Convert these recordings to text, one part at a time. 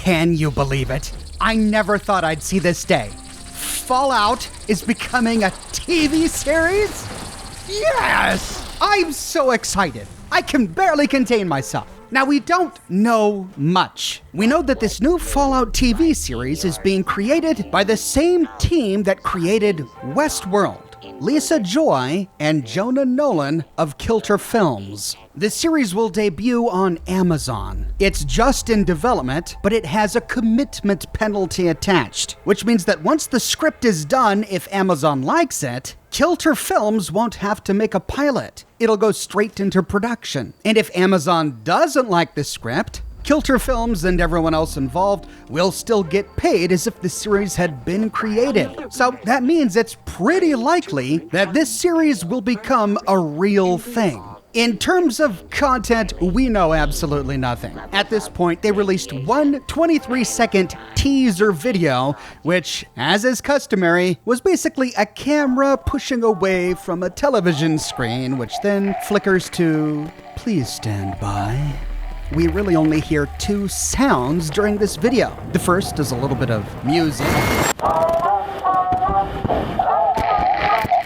Can you believe it? I never thought I'd see this day. Fallout is becoming a TV series? Yes! I'm so excited. I can barely contain myself. Now, we don't know much. We know that this new Fallout TV series is being created by the same team that created Westworld, Lisa Joy and Jonah Nolan of Kilter Films. The series will debut on Amazon. It's just in development, but it has a commitment penalty attached, which means that once the script is done, if Amazon likes it, Kilter Films won't have to make a pilot. It'll go straight into production. And if Amazon doesn't like the script, Kilter Films and everyone else involved will still get paid as if the series had been created. So that means it's pretty likely that this series will become a real thing. In terms of content, we know absolutely nothing. At this point, they released one 23-second teaser video, which, as is customary, was basically a camera pushing away from a television screen, which then flickers to, "Please stand by." We really only hear two sounds during this video. The first is a little bit of music,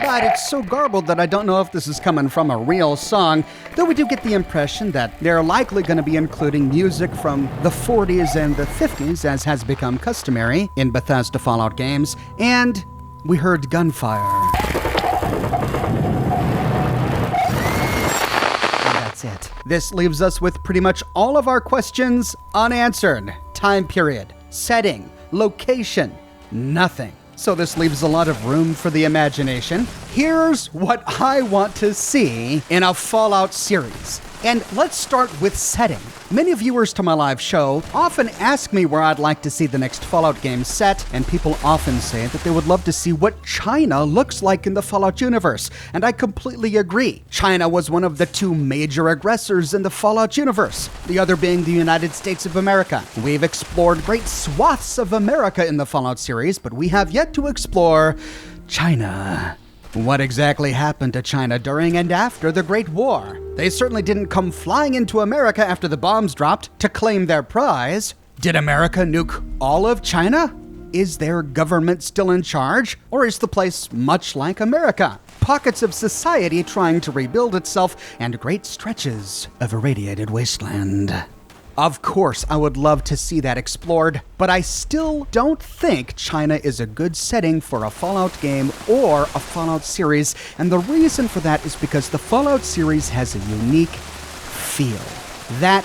but it's so garbled that I don't know if this is coming from a real song, though we do get the impression that they're likely going to be including music from the 40s and the 50s, as has become customary in Bethesda Fallout games, and we heard gunfire. It. This leaves us with pretty much all of our questions unanswered. Time period, setting, location, nothing. So this leaves a lot of room for the imagination. Here's what I want to see in a Fallout series. And let's start with setting. Many viewers to my live show often ask me where I'd like to see the next Fallout game set, and people often say that they would love to see what China looks like in the Fallout universe, and I completely agree. China was one of the two major aggressors in the Fallout universe, the other being the United States of America. We've explored great swaths of America in the Fallout series, but we have yet to explore China. What exactly happened to China during and after the Great War? They certainly didn't come flying into America after the bombs dropped to claim their prize. Did America nuke all of China? Is their government still in charge? Or is the place much like America? Pockets of society trying to rebuild itself and great stretches of irradiated wasteland. Of course, I would love to see that explored, but I still don't think China is a good setting for a Fallout game or a Fallout series, and the reason for that is because the Fallout series has a unique feel. That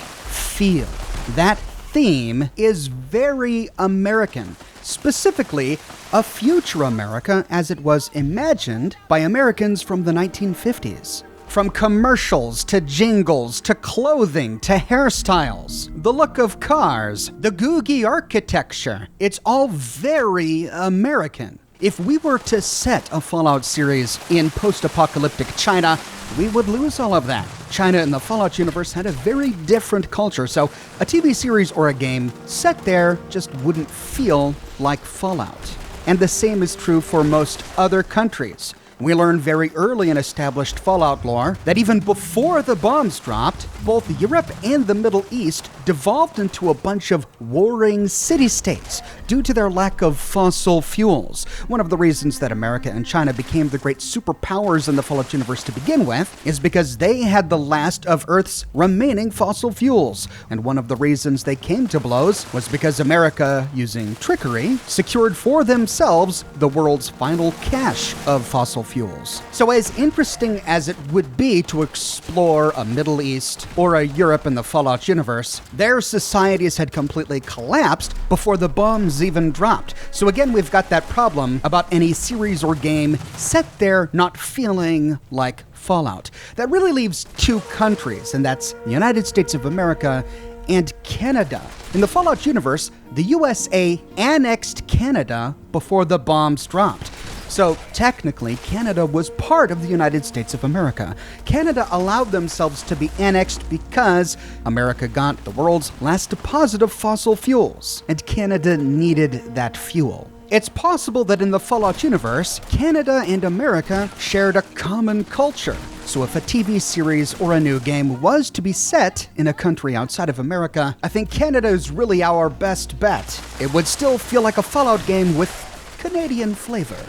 theme is very American, specifically a future America as it was imagined by Americans from the 1950s. From commercials to jingles to clothing to hairstyles, the look of cars, the googie architecture, it's all very American. If we were to set a Fallout series in post-apocalyptic China, we would lose all of that. China in the Fallout universe had a very different culture, so a TV series or a game set there just wouldn't feel like Fallout. And the same is true for most other countries. We learn very early in established Fallout lore that even before the bombs dropped, both Europe and the Middle East devolved into a bunch of warring city-states due to their lack of fossil fuels. One of the reasons that America and China became the great superpowers in the Fallout universe to begin with is because they had the last of Earth's remaining fossil fuels. And one of the reasons they came to blows was because America, using trickery, secured for themselves the world's final cache of fossil fuels. So as interesting as it would be to explore a Middle East or a Europe in the Fallout universe, their societies had completely collapsed before the bombs even dropped. So again, we've got that problem about any series or game set there not feeling like Fallout. That really leaves two countries, and that's the United States of America and Canada. In the Fallout universe, the USA annexed Canada before the bombs dropped. So technically, Canada was part of the United States of America. Canada allowed themselves to be annexed because America got the world's last deposit of fossil fuels, and Canada needed that fuel. It's possible that in the Fallout universe, Canada and America shared a common culture. So if a TV series or a new game was to be set in a country outside of America, I think Canada is really our best bet. It would still feel like a Fallout game with Canadian flavor.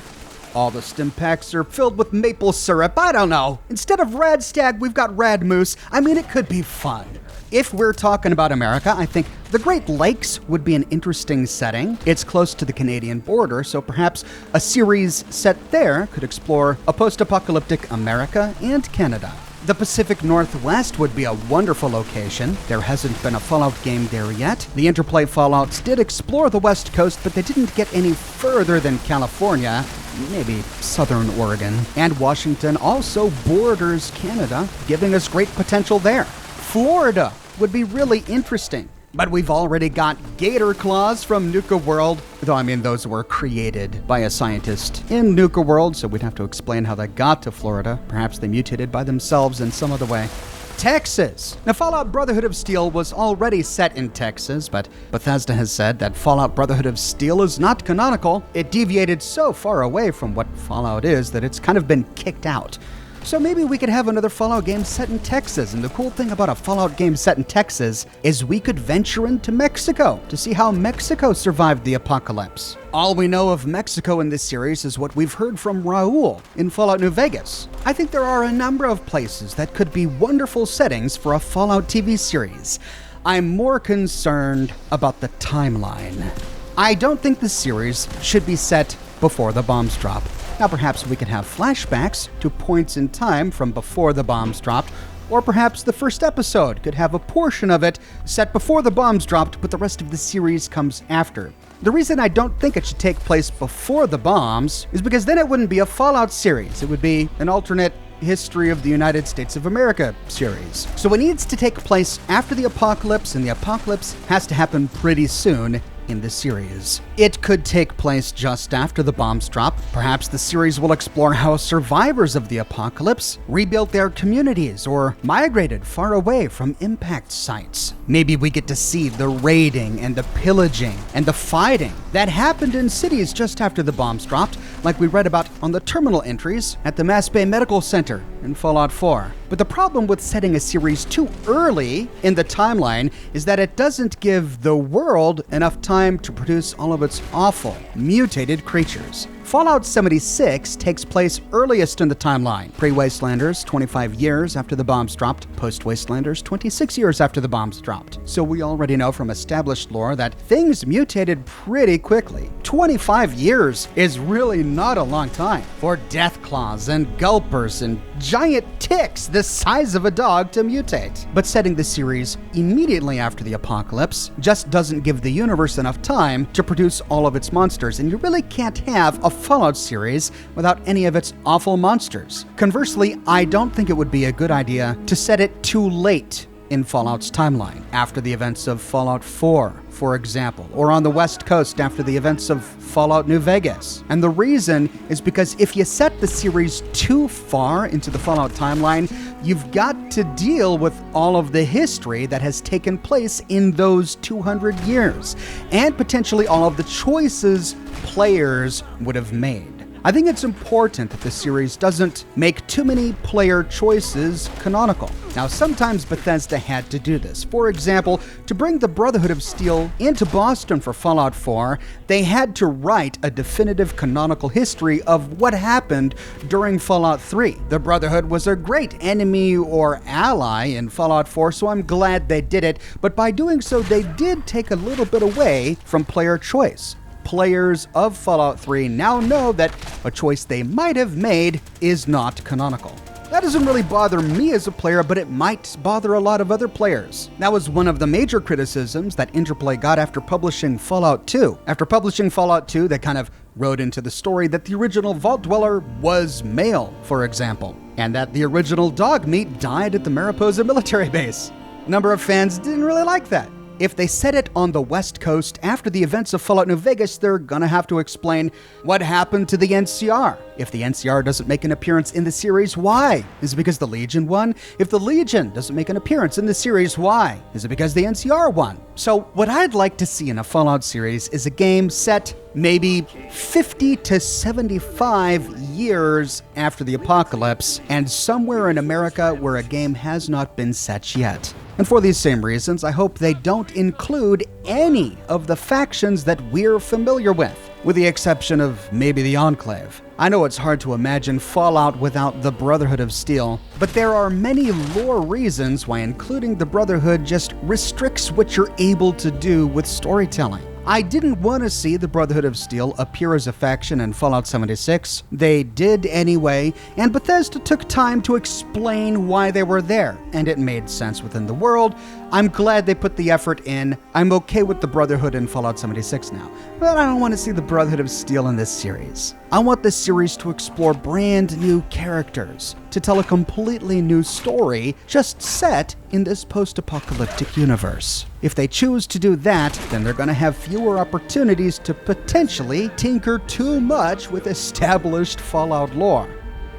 All the stim packs are filled with maple syrup, I don't know. Instead of Rad Stag, we've got Rad Moose. I mean, it could be fun. If we're talking about America, I think the Great Lakes would be an interesting setting. It's close to the Canadian border, so perhaps a series set there could explore a post-apocalyptic America and Canada. The Pacific Northwest would be a wonderful location. There hasn't been a Fallout game there yet. The Interplay Fallouts did explore the West Coast, but they didn't get any further than California, maybe Southern Oregon. And Washington also borders Canada, giving us great potential there. Florida would be really interesting. But we've already got gator claws from Nuka World, though I mean those were created by a scientist in Nuka World, so we'd have to explain how they got to Florida. Perhaps they mutated by themselves in some other way. Texas. Now, Fallout Brotherhood of Steel was already set in Texas, but Bethesda has said that Fallout Brotherhood of Steel is not canonical. It deviated so far away from what Fallout is that it's kind of been kicked out. So maybe we could have another Fallout game set in Texas, and the cool thing about a Fallout game set in Texas is we could venture into Mexico to see how Mexico survived the apocalypse. All we know of Mexico in this series is what we've heard from Raul in Fallout New Vegas. I think there are a number of places that could be wonderful settings for a Fallout TV series. I'm more concerned about the timeline. I don't think the series should be set before the bombs drop. Now, perhaps we could have flashbacks to points in time from before the bombs dropped, or perhaps the first episode could have a portion of it set before the bombs dropped, but the rest of the series comes after. The reason I don't think it should take place before the bombs is because then it wouldn't be a Fallout series. It would be an alternate History of the United States of America series. So it needs to take place after the apocalypse, and the apocalypse has to happen pretty soon in the series. It could take place just after the bombs drop. Perhaps the series will explore how survivors of the apocalypse rebuilt their communities or migrated far away from impact sites. Maybe we get to see the raiding and the pillaging and the fighting that happened in cities just after the bombs dropped, like we read about on the terminal entries at the Mass Bay Medical Center in Fallout 4. But the problem with setting a series too early in the timeline is that it doesn't give the world enough time to produce all of its awful, mutated creatures. Fallout 76 takes place earliest in the timeline. Pre-Wastelanders, 25 years after the bombs dropped. Post-Wastelanders, 26 years after the bombs dropped. So we already know from established lore that things mutated pretty quickly. 25 years is really not a long time for Deathclaws and Gulpers and giant ticks the size of a dog to mutate. But setting the series immediately after the apocalypse just doesn't give the universe enough time to produce all of its monsters, and you really can't have a Fallout series without any of its awful monsters. Conversely, I don't think it would be a good idea to set it too late in Fallout's timeline, after the events of Fallout 4, for example, or on the West Coast after the events of Fallout New Vegas. And the reason is because if you set the series too far into the Fallout timeline, you've got to deal with all of the history that has taken place in those 200 years, and potentially all of the choices players would have made. I think it's important that the series doesn't make too many player choices canonical. Now, sometimes Bethesda had to do this. For example, to bring the Brotherhood of Steel into Boston for Fallout 4, they had to write a definitive canonical history of what happened during Fallout 3. The Brotherhood was a great enemy or ally in Fallout 4, so I'm glad they did it, but by doing so, they did take a little bit away from player choice. Players of Fallout 3 now know that a choice they might have made is not canonical. That doesn't really bother me as a player, but it might bother a lot of other players. That was one of the major criticisms that Interplay got after publishing Fallout 2. After publishing Fallout 2, they kind of wrote into the story that the original Vault Dweller was male, for example, and that the original Dogmeat died at the Mariposa military base. A number of fans didn't really like that. If they set it on the West Coast after the events of Fallout New Vegas, they're gonna have to explain what happened to the NCR. If the NCR doesn't make an appearance in the series, why? Is it because the Legion won? If the Legion doesn't make an appearance in the series, why? Is it because the NCR won? So what I'd like to see in a Fallout series is a game set maybe 50 to 75 years after the apocalypse, and somewhere in America where a game has not been set yet. And for these same reasons, I hope they don't include any of the factions that we're familiar with the exception of maybe the Enclave. I know it's hard to imagine Fallout without the Brotherhood of Steel, but there are many lore reasons why including the Brotherhood just restricts what you're able to do with storytelling. I didn't want to see the Brotherhood of Steel appear as a faction in Fallout 76. They did anyway, and Bethesda took time to explain why they were there, and it made sense within the world. I'm glad they put the effort in. I'm okay with the Brotherhood in Fallout 76 now, but I don't want to see the Brotherhood of Steel in this series. I want this series to explore brand new characters, to tell a completely new story just set in this post-apocalyptic universe. If they choose to do that, then they're going to have fewer opportunities to potentially tinker too much with established Fallout lore.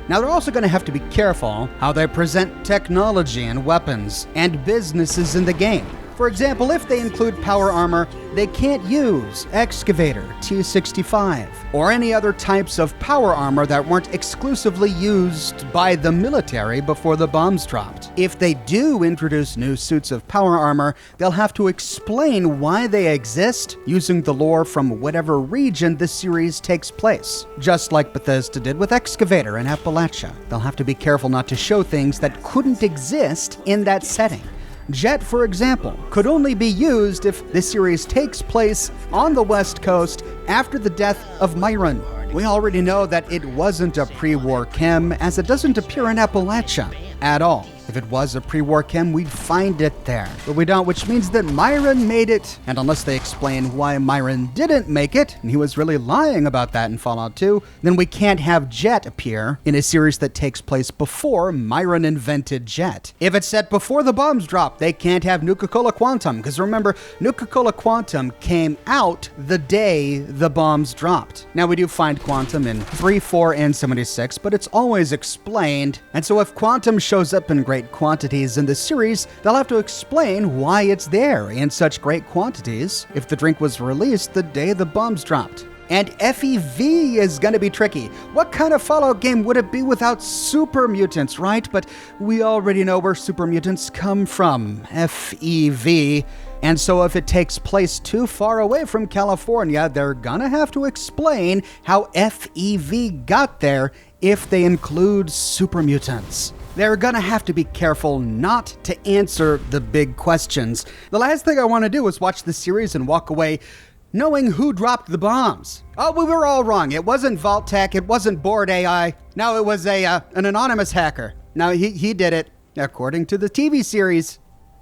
Now, they're also going to have to be careful how they present technology and weapons and businesses in the game. For example, if they include power armor, they can't use Excavator, T-65, or any other types of power armor that weren't exclusively used by the military before the bombs dropped. If they do introduce new suits of power armor, they'll have to explain why they exist using the lore from whatever region the series takes place. Just like Bethesda did with Excavator in Appalachia. They'll have to be careful not to show things that couldn't exist in that setting. Jet, for example, could only be used if this series takes place on the West Coast after the death of Myron. We already know that it wasn't a pre-war chem, as it doesn't appear in Appalachia at all. If it was a pre-war chem, we'd find it there. But we don't, which means that Myron made it. And unless they explain why Myron didn't make it, and he was really lying about that in Fallout 2, then we can't have Jet appear in a series that takes place before Myron invented Jet. If it's set before the bombs dropped, they can't have Nuka-Cola Quantum, because remember, Nuka-Cola Quantum came out the day the bombs dropped. Now, we do find Quantum in 3, 4, and 76, but it's always explained. And so if Quantum shows up in great quantities in the series, they'll have to explain why it's there in such great quantities if the drink was released the day the bombs dropped. And FEV is going to be tricky. What kind of Fallout game would it be without super mutants, right? But we already know where super mutants come from, FEV. And so if it takes place too far away from California, they're gonna have to explain how FEV got there if they include super mutants. They're gonna have to be careful not to answer the big questions. The last thing I want to do is watch the series and walk away knowing who dropped the bombs. Oh, we were all wrong. It wasn't Vault-Tec, it wasn't Board AI. No, it was an anonymous hacker. Now, he did it, according to the TV series.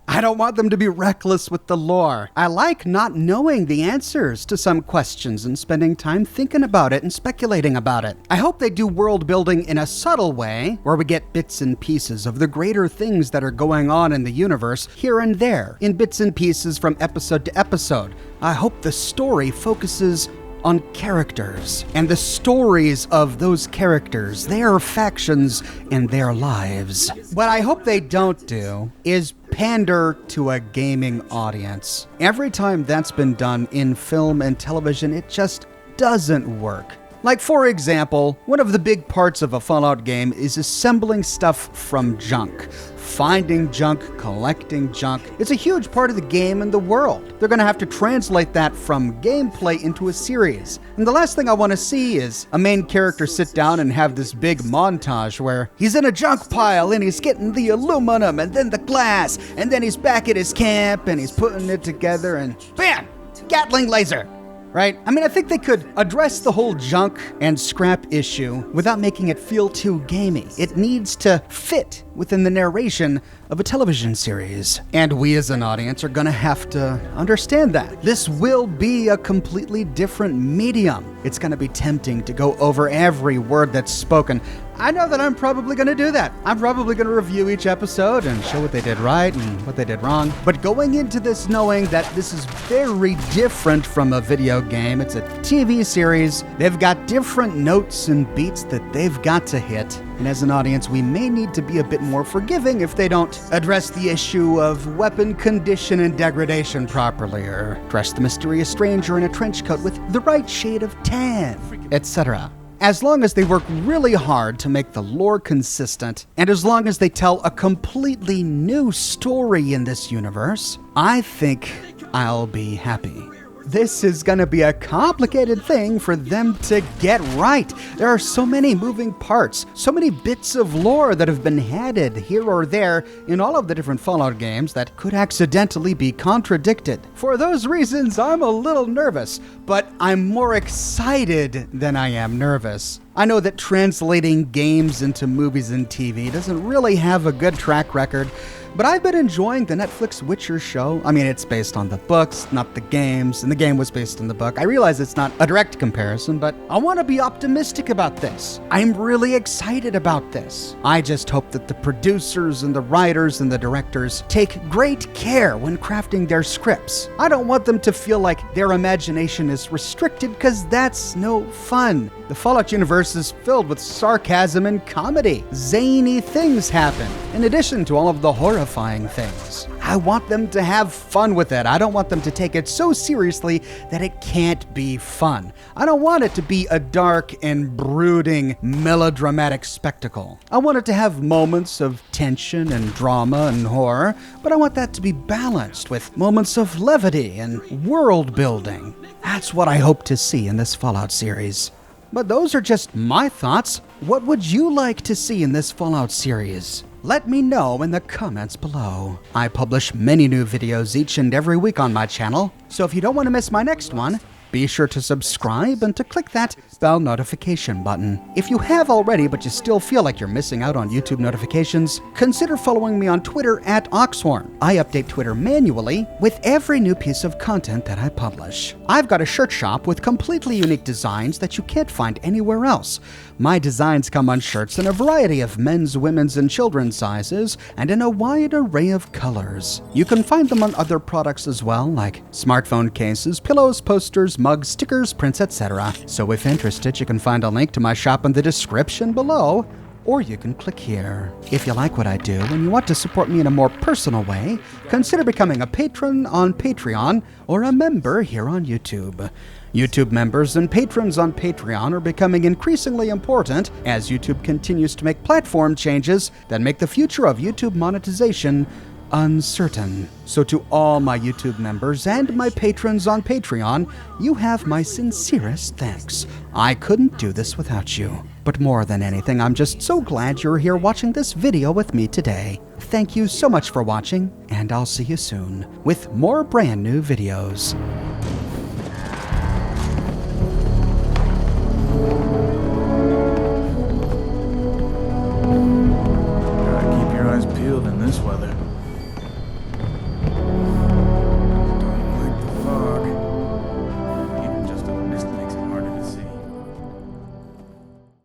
I don't want them to be reckless with the lore. I like not knowing the answers to some questions and spending time thinking about it and speculating about it. I hope they do world building in a subtle way, where we get bits and pieces of the greater things that are going on in the universe here and there, in bits and pieces from episode to episode. I hope the story focuses on characters and the stories of those characters, their factions, and their lives. What I hope they don't do is pander to a gaming audience. Every time that's been done in film and television, it just doesn't work. Like, for example, one of the big parts of a Fallout game is assembling stuff from junk. Finding junk, collecting junk. It's a huge part of the game and the world. They're going to have to translate that from gameplay into a series. And the last thing I want to see is a main character sit down and have this big montage where he's in a junk pile and he's getting the aluminum and then the glass and then he's back at his camp and he's putting it together and bam! Gatling laser! Right? I mean, I think they could address the whole junk and scrap issue without making it feel too gamey. It needs to fit within the narration of a television series. And we as an audience are gonna have to understand that. This will be a completely different medium. It's gonna be tempting to go over every word that's spoken. I know that I'm probably going to do that. I'm probably going to review each episode and show what they did right and what they did wrong. But going into this knowing that this is very different from a video game, it's a TV series, they've got different notes and beats that they've got to hit. And as an audience, we may need to be a bit more forgiving if they don't address the issue of weapon condition and degradation properly, or dress the mysterious stranger in a trench coat with the right shade of tan, etc. As long as they work really hard to make the lore consistent, and as long as they tell a completely new story in this universe, I think I'll be happy. This is gonna be a complicated thing for them to get right. There are so many moving parts, so many bits of lore that have been added here or there in all of the different Fallout games that could accidentally be contradicted. For those reasons, I'm a little nervous, but I'm more excited than I am nervous. I know that translating games into movies and TV doesn't really have a good track record, but I've been enjoying the Netflix Witcher show. I mean, it's based on the books, not the games, and the game was based on the book. I realize it's not a direct comparison, but I want to be optimistic about this. I'm really excited about this. I just hope that the producers and the writers and the directors take great care when crafting their scripts. I don't want them to feel like their imagination is restricted, because that's no fun. The Fallout universe is filled with sarcasm and comedy. Zany things happen, in addition to all of the horrifying things. I want them to have fun with it. I don't want them to take it so seriously that it can't be fun. I don't want it to be a dark and brooding, melodramatic spectacle. I want it to have moments of tension and drama and horror, but I want that to be balanced with moments of levity and world building. That's what I hope to see in this Fallout series. But those are just my thoughts. What would you like to see in this Fallout series? Let me know in the comments below. I publish many new videos each and every week on my channel, so if you don't want to miss my next one, be sure to subscribe and to click that bell notification button. If you have already but you still feel like you're missing out on YouTube notifications, consider following me on Twitter at Oxhorn. I update Twitter manually with every new piece of content that I publish. I've got a shirt shop with completely unique designs that you can't find anywhere else. My designs come on shirts in a variety of men's, women's, and children's sizes, and in a wide array of colors. You can find them on other products as well, like smartphone cases, pillows, posters, mugs, stickers, prints, etc. So if interested, you can find a link to my shop in the description below, or you can click here. If you like what I do and you want to support me in a more personal way, consider becoming a patron on Patreon or a member here on YouTube. YouTube members and patrons on Patreon are becoming increasingly important as YouTube continues to make platform changes that make the future of YouTube monetization uncertain. So to all my YouTube members and my patrons on Patreon, you have my sincerest thanks. I couldn't do this without you. But more than anything, I'm just so glad you're here watching this video with me today. Thank you so much for watching, and I'll see you soon with more brand new videos.